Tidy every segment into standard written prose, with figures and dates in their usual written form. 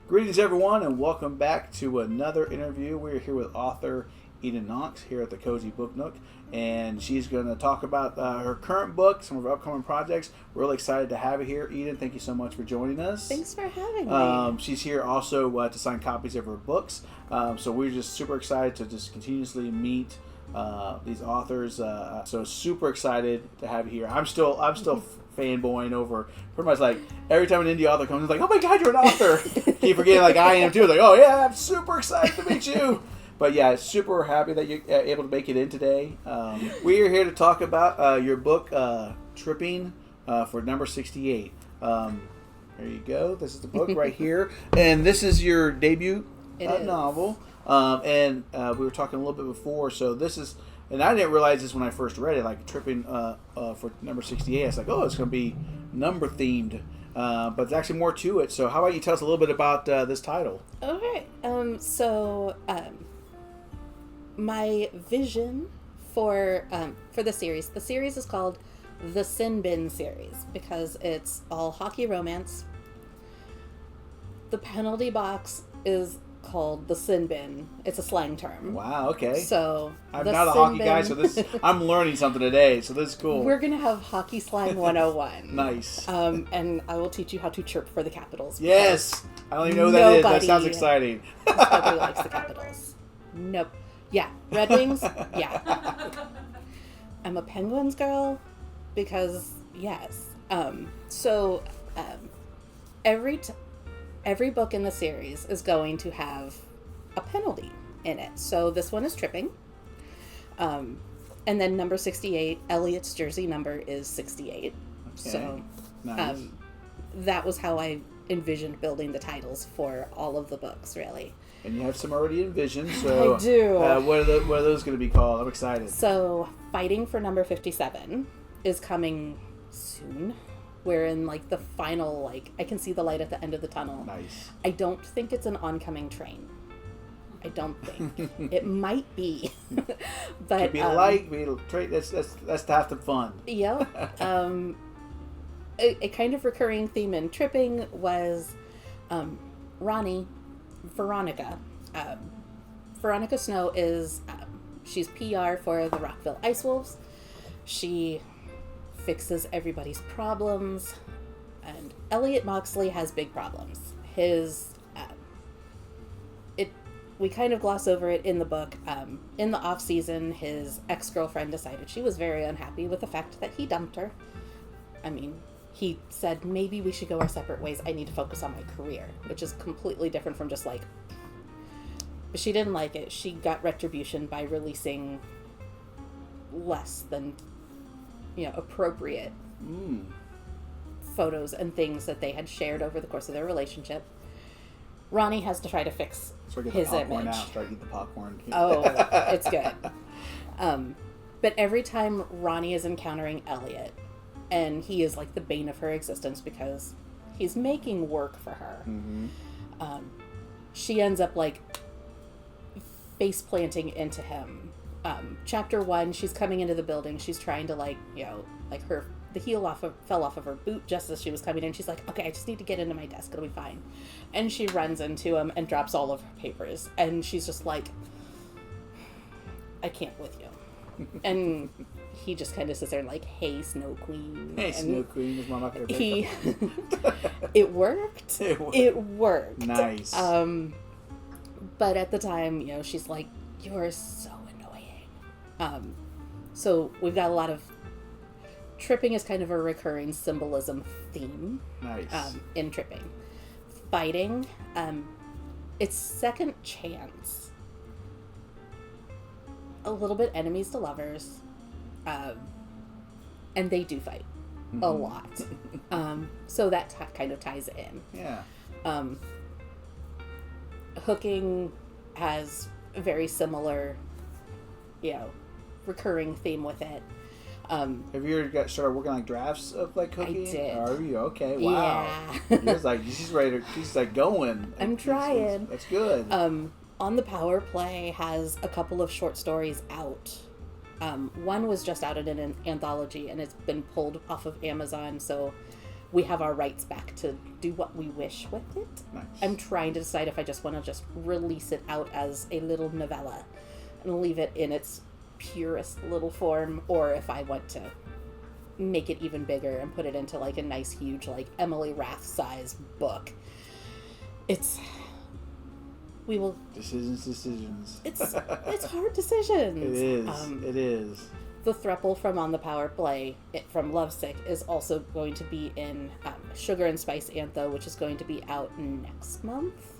Greetings, everyone, and welcome back to another interview. We're here with author Eden Knox here at the Cozy Book Nook, and she's going to talk about her current book, some of her upcoming projects. We're really excited to have you here, Eden. Thank you so much for joining us. Thanks for having me. She's here also to sign copies of her books, so we're just super excited to just continuously meet these authors. So super excited to have you here. I'm still fanboying over pretty much like every time an indie author comes, it's like, oh my god, you're an author. Keep forgetting, like I am too. Like, oh yeah, I'm super excited to meet you. But yeah, super happy that you're able to make it in today. We are here to talk about your book, Tripping, for number 68. There you go. This is the book right here, and this is your debut novel. And we were talking a little bit before, so this is. And I didn't realize this when I first read it, like Tripping for number 68. I was like, oh, it's going to be number themed. But there's actually more to it. So how about you tell us a little bit about this title? Okay. My vision for the series is called the Sin Bin series because it's all hockey romance. The penalty box is called the Sin Bin. It's a slang term. Wow, okay. So I'm not a hockey guy, so I'm learning something today, so this is cool. We're going to have hockey slang 101. Nice. And I will teach you how to chirp for the Capitals. Yes! I don't even know who that is. That sounds exciting. Nobody likes the Capitals. Nope. Yeah. Red Wings? Yeah. I'm a Penguins girl because, yes. Every book in the series is going to have a penalty in it. So this one is Tripping. And then number 68, Elliot's jersey number is 68. Okay. So nice. That was how I envisioned building the titles for all of the books, really. And you have some already envisioned. So I do. What are those going to be called? I'm excited. So Fighting for number 57 is coming soon. We're in like the final, I can see the light at the end of the tunnel. Nice. I don't think it's an oncoming train. I don't think. It might be. But could be a light, be a train. That's half the fun. Yeah. A kind of recurring theme in Tripping was Veronica. Veronica Snow is, she's PR for the Rockville Ice Wolves. She fixes everybody's problems, and Elliot Moxley has big problems. We kind of gloss over it in the book. In the off season, his ex-girlfriend decided she was very unhappy with the fact that he dumped her. I mean, he said, maybe we should go our separate ways. I need to focus on my career, which is completely different from just but she didn't like it. She got retribution by releasing less than appropriate photos and things that they had shared over the course of their relationship. Ronnie has to try to fix his image. Start eating the popcorn. Oh, it's good. But every time Ronnie is encountering Elliot, and he is like the bane of her existence because he's making work for her, she ends up face planting into him. Chapter 1, she's coming into the building. She's trying to the heel fell off of her boot just as she was coming in. She's like, okay, I just need to get into my desk. It'll be fine. And she runs into him and drops all of her papers. And she's just like, I can't with you. And he just kind of sits there and hey, Snow Queen. Hey, Snow Queen. Is my It worked. It worked. Nice. But at the time, she's like, you're so annoying. So we've got a lot of Tripping is kind of a recurring symbolism theme. Nice. In Tripping. Fighting, it's second chance. A little bit enemies to lovers. And they do fight a lot. So that kind of ties in. Yeah. Hooking has a very similar, recurring theme with it. Have you ever started working on drafts of cooking? I did. Are you? Okay, wow. Yeah. You're she's ready she's going. I'm trying. That's good. On the Power Play has a couple of short stories out. One was just out in an anthology and it's been pulled off of Amazon, so we have our rights back to do what we wish with it. Nice. I'm trying to decide if I just want to just release it out as a little novella and leave it in its purest little form, or if I want to make it even bigger and put it into like a nice huge like Emily Rath size book. We will decisions. It's hard decisions. It is. The throuple from On the Power Play from Lovesick is also going to be in Sugar and Spice Antho, which is going to be out next month.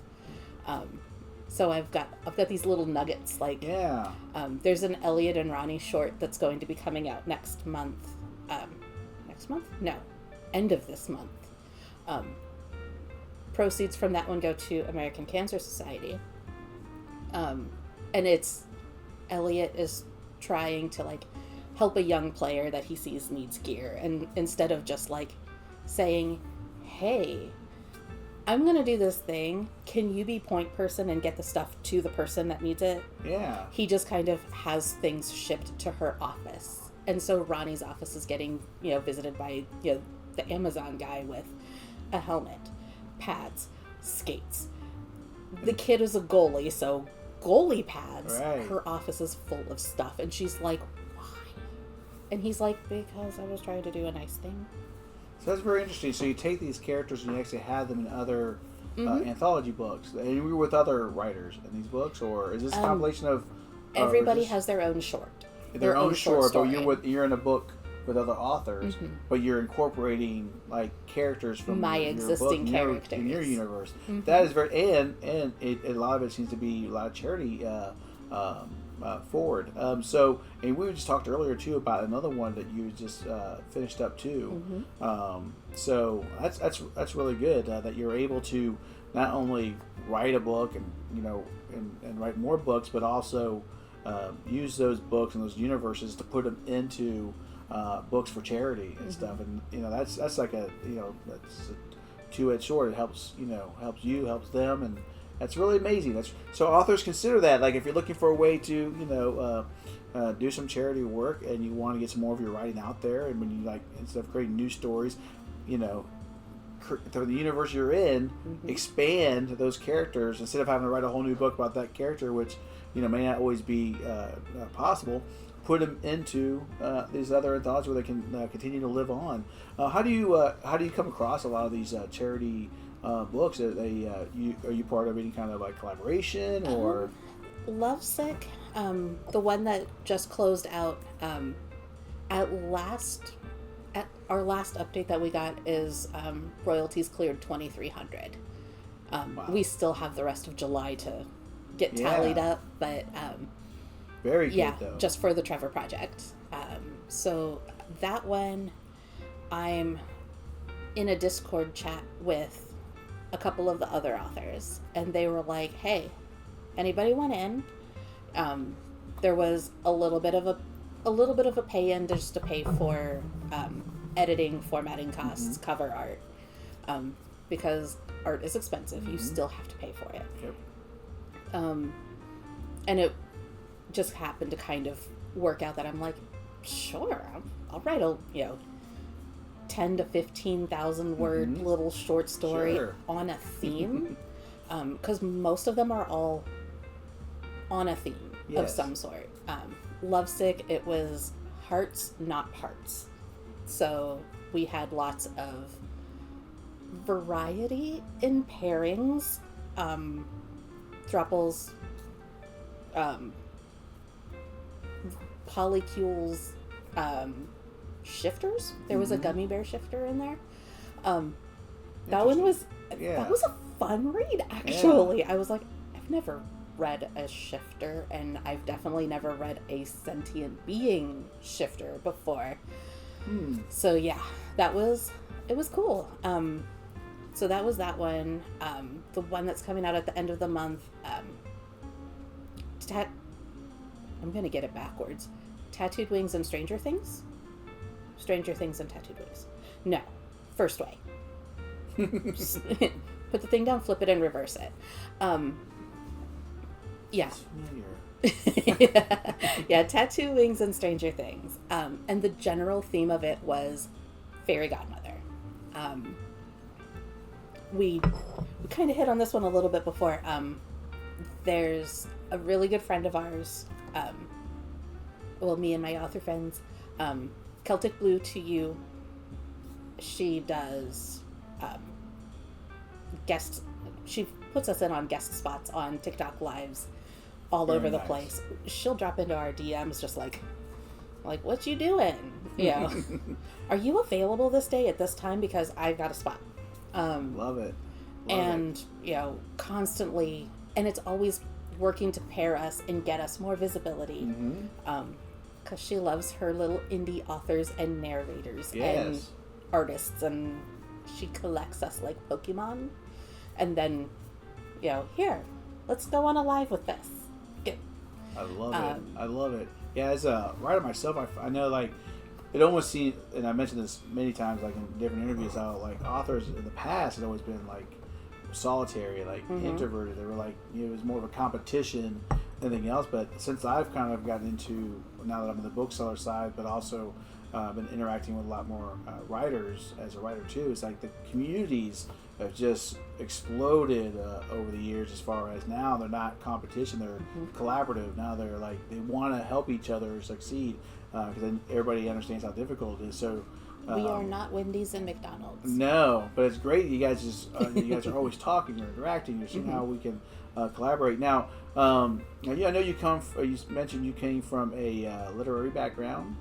So I've got these little nuggets like there's an Elliot and Ronnie short that's going to be coming out next month. End of this month. Proceeds from that one go to American Cancer Society. And it's Elliot is trying to like help a young player that he sees needs gear, and instead of just like saying, hey, I'm gonna do this thing, can you be point person and get the stuff to the person that needs it? Yeah. He just kind of has things shipped to her office, and so Ronnie's office is getting visited by the Amazon guy with a helmet, pads, skates. The kid is a goalie, so goalie pads. Right. Her office is full of stuff, and she's like, why? And he's like, because I was trying to do a nice thing. So that's very interesting. So you take these characters and you actually have them in other anthology books. And you were with other writers in these books, or is this a compilation of... Everybody has their own short. Their own short, but you're in a book with other authors, but you're incorporating like characters from my your existing book, characters in your universe. That is very and a lot of it seems to be a lot of charity forward. So, and we just talked earlier too about another one that you just finished up too. So that's really good that you're able to not only write a book and write more books, but also use those books and those universes to put them into books for charity and stuff. And that's like a that's a two-edged sword. It helps helps them, and that's really amazing. So authors consider that, like, if you're looking for a way to do some charity work and you want to get some more of your writing out there, and when you instead of creating new stories, through the universe you're in, expand those characters instead of having to write a whole new book about that character, which may not always be possible. Put them into these other anthologies where they can continue to live on. How do you come across a lot of these charity books? Are you part of any kind of collaboration or? Lovesick, the one that just closed out at our last update that we got is royalties cleared 2,300. Wow. We still have the rest of July to get tallied up, but very good though. Just for the Trevor project. So that one, I'm in a Discord chat with a couple of the other authors, and they were like, "Hey, anybody want in?" There was a little bit of a pay in just to pay for editing, formatting costs, cover art, because art is expensive. You still have to pay for it. Yep. And it just happened to kind of work out that I'm like, sure, I'll write a 10 to 15,000 word little short story on a theme, because most of them are all on a theme of some sort. Lovesick, it was hearts, not parts. So we had lots of variety in pairings, thruples, polycules, shifters. There was a gummy bear shifter in there. That one was that was a fun read, actually. I was like, I've never read a shifter, and I've definitely never read a sentient being shifter before. So yeah, it was cool. So that was that one. The one that's coming out at the end of the month, I'm gonna get it backwards. Tattooed Wings and Stranger Things? Stranger Things and Tattooed Wings. No. First way. Put the thing down, flip it, and reverse it. Yeah. Yeah, Tattoo Wings and Stranger Things. And the general theme of it was fairy godmother. We kind of hit on this one a little bit before. There's a really good friend of ours, me and my author friends, Celtic Blue to You. She does she puts us in on guest spots on TikTok lives all Very over the nice. place. She'll drop into our DMs just like what you doing? You know, are you available this day at this time because I've got a spot. Love it. And you know, constantly, and it's always working to pair us and get us more visibility. Because she loves her little indie authors and narrators and artists, and she collects us like Pokemon. And then, you know, here, let's go on a live with this. I love it. I love it. Yeah, as a writer myself, I know, like, it almost seems, and I mentioned this many times, like in different interviews, how like authors in the past had always been like solitary, like introverted. They were like, you know, it was more of a competition than anything else. But since I've kind of gotten into, now that I'm in the bookseller side, but also been interacting with a lot more writers as a writer too, it's like the communities have just exploded over the years. As far as now, they're not competition; they're collaborative. Now they're like, they want to help each other succeed, because then everybody understands how difficult it is. So we are not Wendy's and McDonald's. No, but it's great. You guys are always talking, you're interacting, you're seeing how we can collaborate. Now, I know you you mentioned you came from a literary background.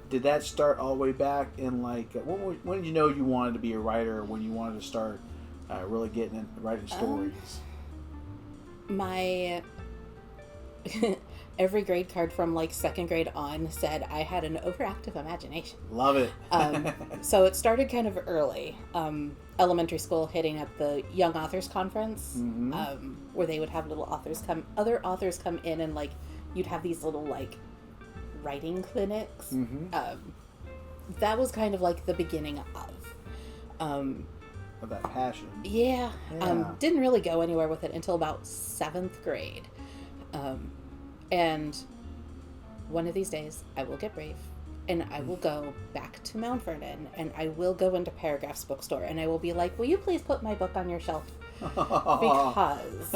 Did that start all the way back in like when did you know you wanted to be a writer? When you wanted to start really getting into writing stories? My every grade card from like second grade on said I had an overactive imagination. Love it. So it started kind of early. Elementary school, hitting at the Young Authors Conference, where they would have other authors come in, and like you'd have these little like writing clinics. That was kind of like the beginning of that passion. Yeah. Didn't really go anywhere with it until about 7th grade. And one of these days I will get brave and I will go back to Mount Vernon and I will go into Paragraph's bookstore and I will be like, will you please put my book on your shelf? Because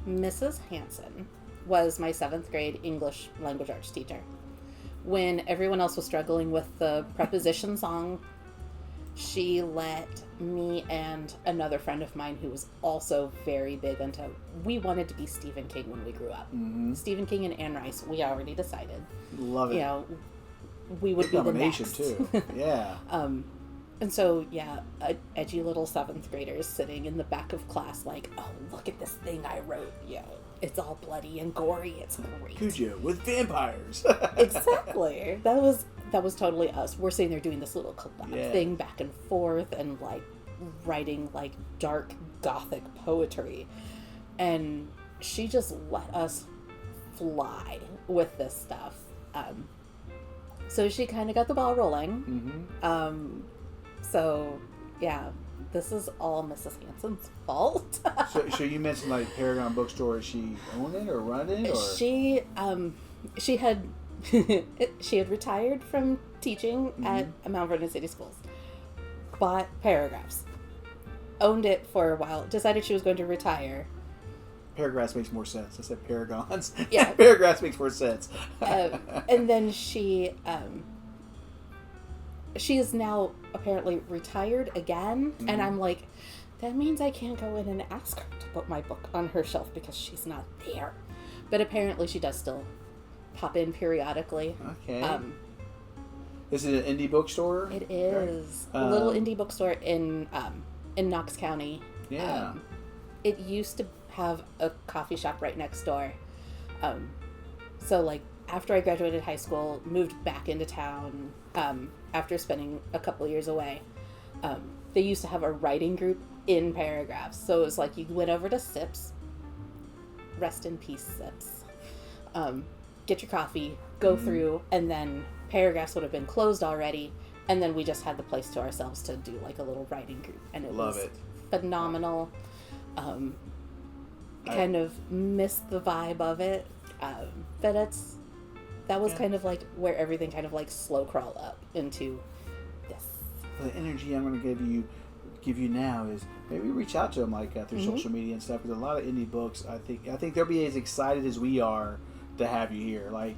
Mrs. Hanson was my 7th grade English language arts teacher. When everyone else was struggling with the preposition song, she let me and another friend of mine who was also very big into, we wanted to be Stephen King when we grew up. Stephen King and Anne Rice, we already decided. Love it. You know, we would be the next. Too. Yeah. And so, yeah, edgy little 7th graders sitting in the back of class like, oh, look at this thing I wrote. You know, it's all bloody and gory. It's great. Cujo with vampires. Exactly. That was totally us. We're sitting there doing this little collab thing back and forth and like writing like dark gothic poetry. And she just let us fly with this stuff. So she kind of got the ball rolling. So yeah, this is all Mrs. Hanson's fault. so you mentioned like Paragon Bookstore. Is she own it or run it? Or? She had she had retired from teaching at Mount Vernon City Schools. Bought Paragraphs. Owned it for a while. Decided she was going to retire. Paragraphs makes more sense. I said Paragons. Yeah. Paragraphs makes more sense. And then she is now apparently retired again. And I'm like, that means I can't go in and ask her to put my book on her shelf because she's not there. But apparently she does still pop in periodically. Okay. Is it an indie bookstore? It is. A little indie bookstore in Knox County. Yeah. It used to have a coffee shop right next door. So like after I graduated high school, moved back into town after spending a couple years away. They used to have a writing group in Paragraphs. So it was like you went over to Sips. Rest in peace, Sips. Get your coffee, go through, and then Paragraphs would have been closed already, and then we just had the place to ourselves to do like a little writing group, and it was phenomenal. Kind of missed the vibe of it, but that was kind of like where everything kind of like slow crawl up into this. for the energy I'm going to give you now is maybe reach out to them like through social media and stuff, because a lot of indie books, I think they'll be as excited as we are to have you here, like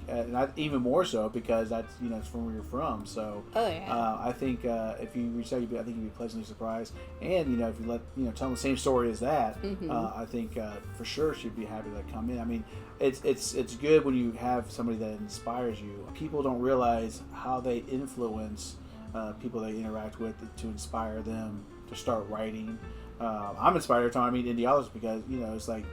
even more so because that's it's from where you're from. So I think if you reach out, I think you'd be pleasantly surprised, and if you let tell them the same story as that, I think for sure she'd be happy to come in. I mean, it's good when you have somebody that inspires you. People don't realize how they influence people they interact with to inspire them to start writing. I'm inspired every time I meet indie authors because it's like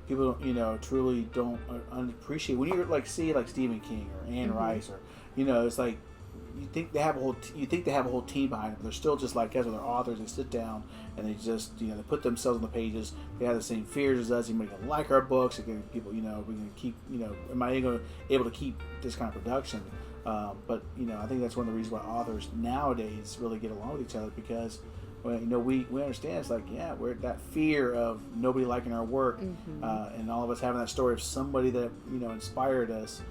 people don't, truly don't appreciate when you like see like Stephen King or Anne Rice or it's like you think they have a whole team behind them. They're still just like us with their authors. They sit down and they just they put themselves on the pages. They have the same fears as us. Anybody can like our books? People we can keep am I able to keep this kind of production? But I think that's one of the reasons why authors nowadays really get along with each other, because we understand it's like we're that fear of nobody liking our work, and all of us having that story of somebody that inspired us.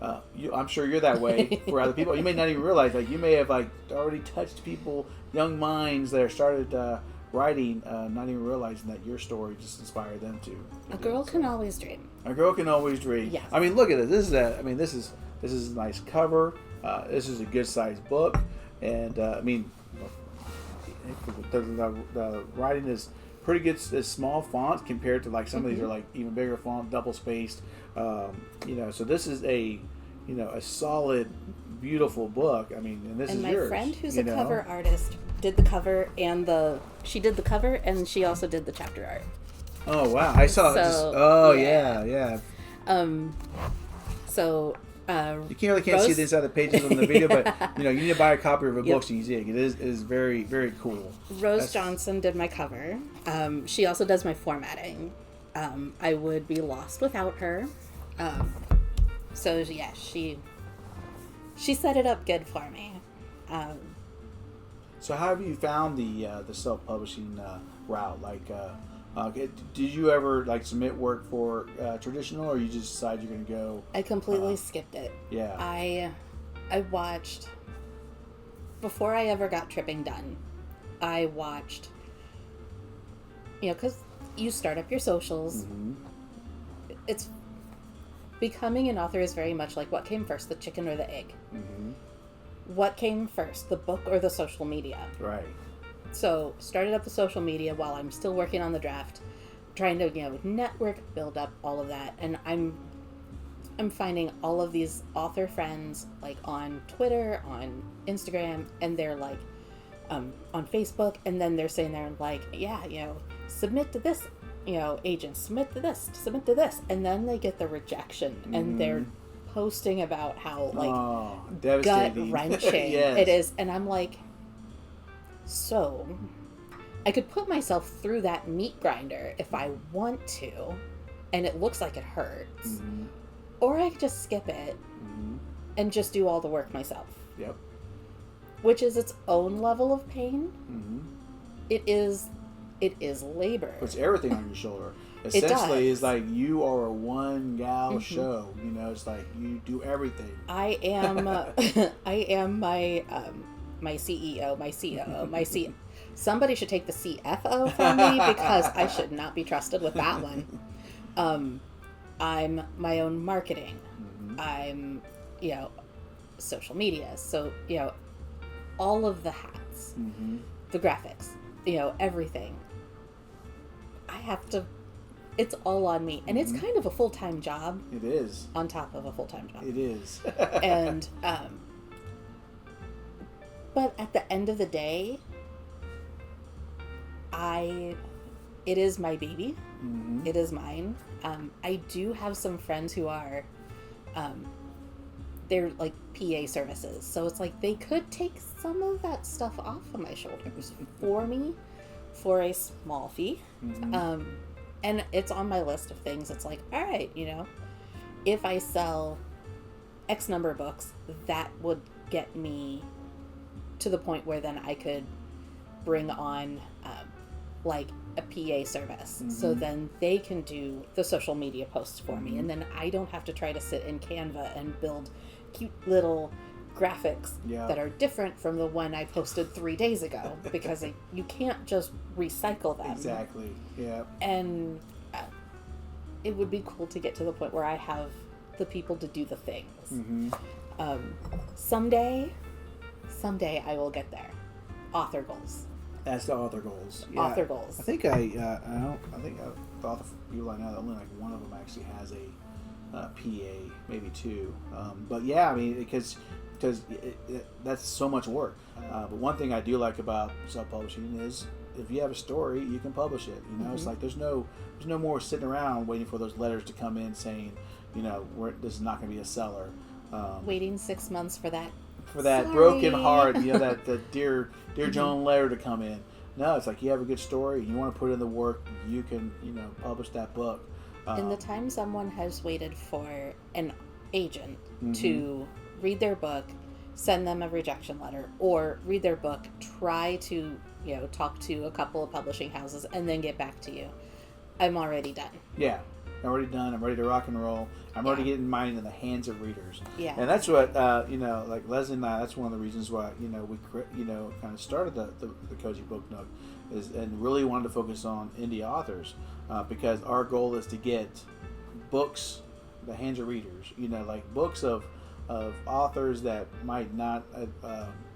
I'm sure you're that way for other people. You may not even realize, like, you may have like already touched young minds that are started writing, not even realizing that your story just inspired them to. A girl can always dream. A girl can always dream. Yes. I mean, look at it. This is a nice cover. This is a good sized book, and the writing is pretty good. It's small font compared to like some of these are like even bigger font, double spaced. So this is a solid, beautiful book. I mean, and this is yours. And my friend who's a cover artist did the cover she did the cover and she also did the chapter art. Oh wow! I saw it. Yeah. You can't see the inside the pages on the video, but you need to buy a copy of a book so you see it. It is very, very cool. Rose Johnson did my cover. She also does my formatting. I would be lost without her. She set it up good for me. So how have you found the self-publishing route? Like, did you ever like submit work for traditional, or you just decide you're going to go? I completely skipped it. Yeah. I watched before I ever got tripping done. I watched, because you start up your socials. It's becoming an author is very much like what came first, the chicken or the egg. What came first, the book or the social media? Right. So started up the social media while I'm still working on the draft, trying to network, build up all of that, and I'm finding all of these author friends like on Twitter, on Instagram, and they're like on Facebook, and then they're saying they're like, submit to this, agents, submit to this, and then they get the rejection, and they're posting about how like gut wrenching it is, and I'm like, so I could put myself through that meat grinder if I want to, and it looks like it hurts, or I could just skip it and just do all the work myself. Yep. Which is its own level of pain. It is labor. Puts everything on your shoulder. Essentially, it's like you are a one gal show. It's like you do everything. I am my CEO, my COO, my C. Somebody should take the CFO from me because I should not be trusted with that one. I'm my own marketing. I'm, social media. So, all of the hats, the graphics, everything. I have to, it's all on me. And it's kind of a full-time job. It is. On top of a full-time job. It is. And, but at the end of the day, it is my baby. It is mine. I do have some friends who are, they're like PA services. So it's like they could take some of that stuff off of my shoulders for me for a small fee. And it's on my list of things. It's like, all right, if I sell X number of books, that would get me to the point where then I could bring on like a PA service. So then they can do the social media posts for me, and then I don't have to try to sit in Canva and build cute little graphics that are different from the one I posted 3 days ago because you can't just recycle them. Exactly. Yeah. And it would be cool to get to the point where I have the people to do the things. Mm-hmm. Someday I will get there. Author goals. That's the author goals. Yeah. Author goals. I think the author people I know, only like one of them actually has a PA, maybe two. But yeah, I mean, because that's so much work. But one thing I do like about self-publishing is if you have a story, you can publish it. You know, it's like there's no more sitting around waiting for those letters to come in saying, you know, this is not going to be a seller. Waiting 6 months for that. For that Sorry. broken heart, you know, that dear Joan letter to come in. No, it's like you have a good story, you want to put in the work, you can, you know, publish that book. In the time someone has waited for an agent to read their book, send them a rejection letter, or read their book, try to, you know, talk to a couple of publishing houses, and then get back to you, I'm already done. Yeah. I'm already done. I'm ready to rock and roll. I'm already getting mine in the hands of readers. Yeah. And that's what, you know, like Leslie and I, that's one of the reasons why, you know, we, you know, kind of started the Cozy Book Nook and really wanted to focus on indie authors because our goal is to get books in the hands of readers, you know, like books of authors that might not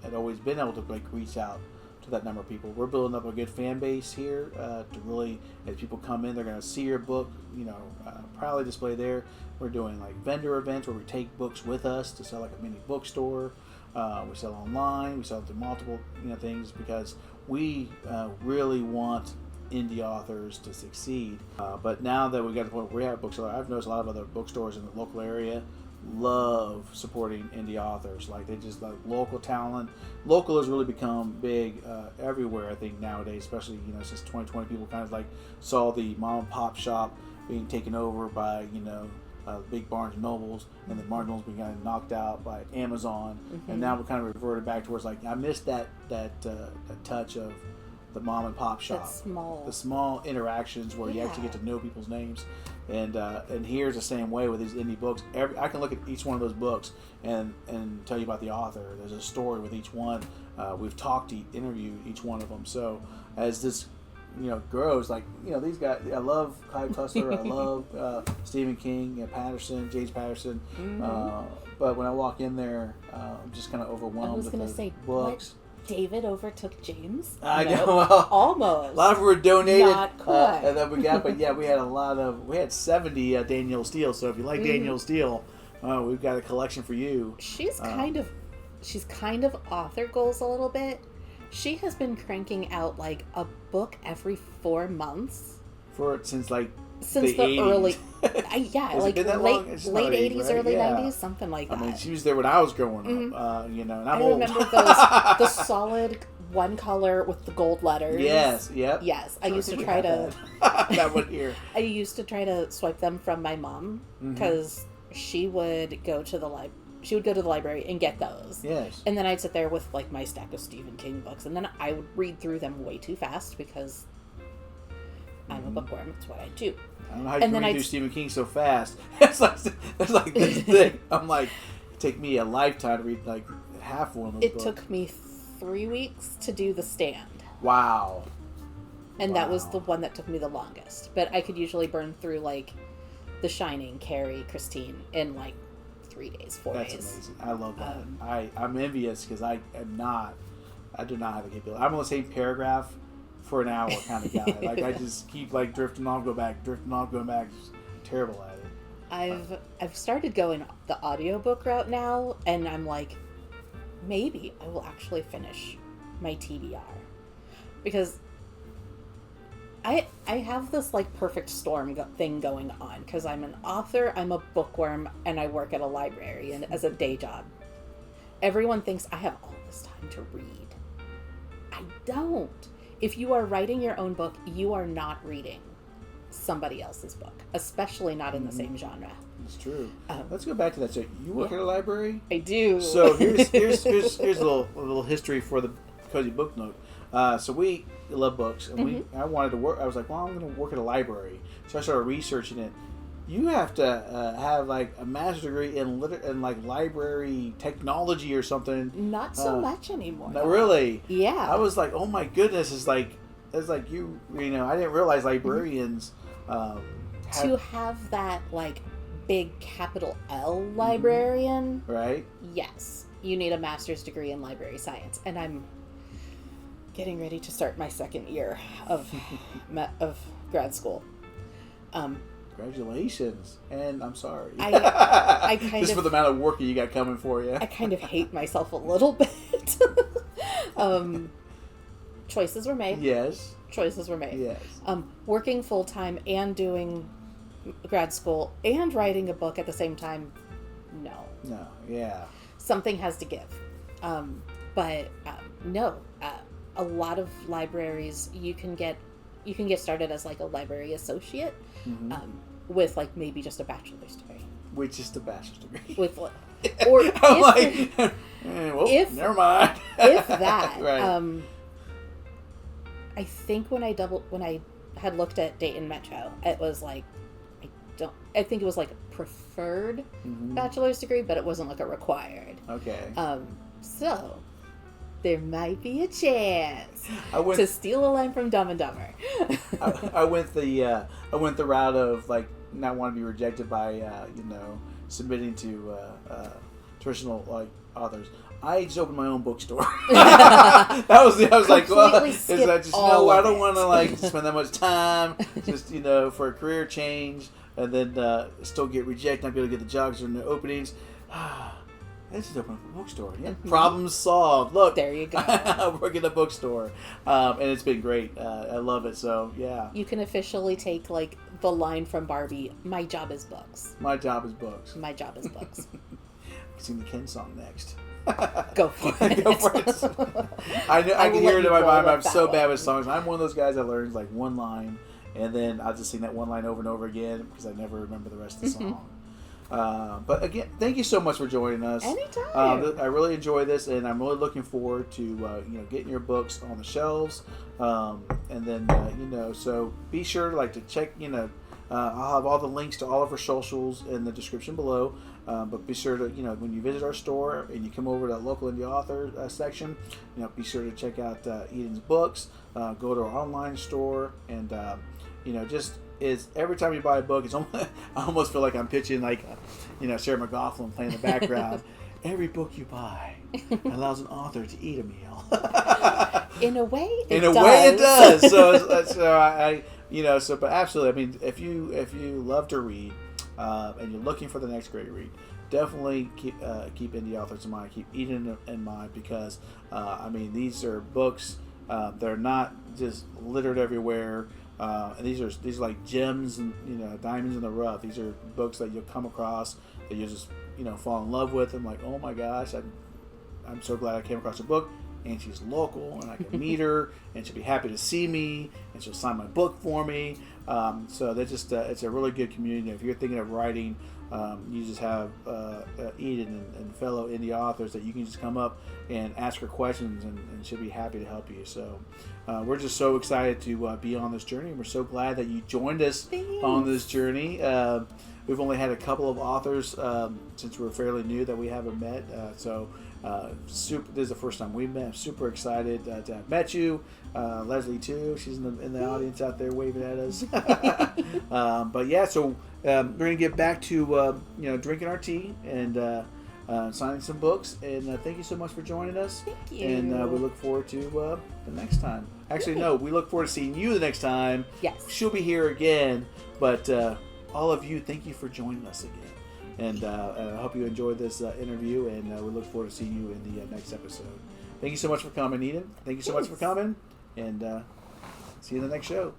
had always been able to like reach out to that number of people. We're building up a good fan base here to really, as people come in, they're going to see your book, you know, proudly displayed there. We're doing like vendor events where we take books with us to sell like a mini bookstore. We sell online. We sell through multiple, you know, things because we really want indie authors to succeed. But now that we got to the point where we have a bookstore, I've noticed a lot of other bookstores in the local area love supporting indie authors. Like they just like local talent. Local has really become big everywhere, I think, nowadays, especially, you know, since 2020 people kind of like saw the mom and pop shop being taken over by, you know, big Barnes and Nobles, and the Barnes and Nobles being kind of knocked out by Amazon, and now we're kind of reverted back towards like I missed that touch of the mom and pop shop, the small interactions where you actually get to know people's names, and here's the same way with these indie books. I can look at each one of those books and tell you about the author. There's a story with each one. We've interviewed each one of them. So as this, you know, grows, like, you know, these guys, I love Clive Cussler, I love Stephen King, James Patterson. But when I walk in there, I'm just kind of overwhelmed with the books. What? David overtook James? I know. Well, almost. A lot of them were donated. Not quite. And then we had 70 Danielle Steele. So if you like Danielle Steele, we've got a collection for you. She's kind of author goals a little bit. She has been cranking out like a book every 4 months. Since the early, like late 80s, right? early 90s, something like that. I mean, she was there when I was growing up, you know, and I'm old. I remember the solid one color with the gold letters. Yes. I used to try to that one here. I used to try to swipe them from my mom because she would go to the library and get those. Yes. And then I'd sit there with like my stack of Stephen King books, and then I would read through them way too fast because I'm a bookworm. That's what I do. I don't know how you can read through Stephen King so fast. It's like this thing. I'm like, it take me a lifetime to read like half one of those books. It took me 3 weeks to do The Stand. Wow. And that was the one that took me the longest. But I could usually burn through like The Shining, Carrie, Christine in like 3 days, 4 days. That's amazing. I love that. I'm envious because I do not have the capability. I'm on the same paragraph for an hour kind of guy. Like I just keep like drifting off, go back, just terrible at it. I've started going the audiobook route now, and I'm like, maybe I will actually finish my TBR because I have this like perfect storm thing going on because I'm an author, I'm a bookworm, and I work at a library and as a day job. Everyone thinks I have all this time to read. I don't. If you are writing your own book, you are not reading somebody else's book, especially not in the same genre. It's true. Let's go back to that. So you work at a library? I do. So here's a little history for the Cozy Book Nook. So we love books, and I wanted to work. I was like, well, I'm going to work at a library. So I started researching it, you have to have like a master's degree in like library technology or something. Not so much anymore. Not really. Yeah. I was like, oh my goodness, it's like you know, I didn't realize librarians to have that like big capital L librarian. Right. Yes, you need a master's degree in library science, and I'm getting ready to start my second year of grad school. Congratulations, and I'm sorry. I kind just of, for the amount of work you got coming for you. I kind of hate myself a little bit. Choices were made. Yes. Choices were made. Yes. Working full time and doing grad school and writing a book at the same time. No. No. Yeah. Something has to give. No. A lot of libraries you can get started as like a library associate, with like maybe just a bachelor's degree. With just a bachelor's degree. With or if never mind. If that. Right. I think when I had looked at Dayton Metro, it was like I think it was like a preferred bachelor's degree, but it wasn't like a required. Okay. So there might be a chance to steal a line from Dumb and Dumber. I went the route of like not wanting to be rejected by submitting to traditional like authors. I just opened my own bookstore. I was like, well, is that just I don't want to like spend that much time just for a career change and then still get rejected, not be able to get the jobs or the openings. Let's just open up a bookstore. Yeah, problem solved. Look, there you go. I work in a bookstore, and it's been great. I love it. So yeah, you can officially take like the line from Barbie. My job is books. My job is books. My job is books. Sing the Ken song next. Go for it. Go for it. I can hear it in my mind. I'm so bad with songs. I'm one of those guys that learns like one line, and then I'll just sing that one line over and over again because I never remember the rest of the song. But again, thank you so much for joining us. Anytime. I really enjoy this, and I'm really looking forward to getting your books on the shelves. And then so be sure to check. I'll have all the links to all of our socials in the description below. But be sure to when you visit our store and you come over to the local indie author section, be sure to check out Eden's books. Go to our online store and just. Is every time you buy a book, I almost feel like I'm pitching like, Sarah McLachlan playing in the background. Every book you buy allows an author to eat a meal. In a way, it does. So but absolutely. I mean, if you love to read and you're looking for the next great read, definitely keep indie authors in mind. Keep Eden in mind because these are books. They're not just littered everywhere. And these are like gems and diamonds in the rough. These are books that you'll come across that you just fall in love with. And like, oh my gosh, I'm so glad I came across her book, and she's local, and I can meet her, and she'll be happy to see me, and she'll sign my book for me. So they're just it's a really good community. If you're thinking of writing, you just have Eden and fellow indie authors that you can just come up and ask her questions, and she'll be happy to help you. So we're just so excited to be on this journey. We're so glad that you joined us on this journey. We've only had a couple of authors since we're fairly new that we haven't met. This is the first time we've met. I'm super excited to have met you. Leslie too. She's in the audience out there waving at us. But yeah, so we're gonna get back to drinking our tea and signing some books. And thank you so much for joining us. Thank you. And we look forward to the next time. Actually, no, we look forward to seeing you the next time. Yes. She'll be here again. But all of you, thank you for joining us again. And I hope you enjoyed this interview, and we look forward to seeing you in the next episode. Thank you so much for coming, Eden. Thank you so much for coming, and see you in the next show.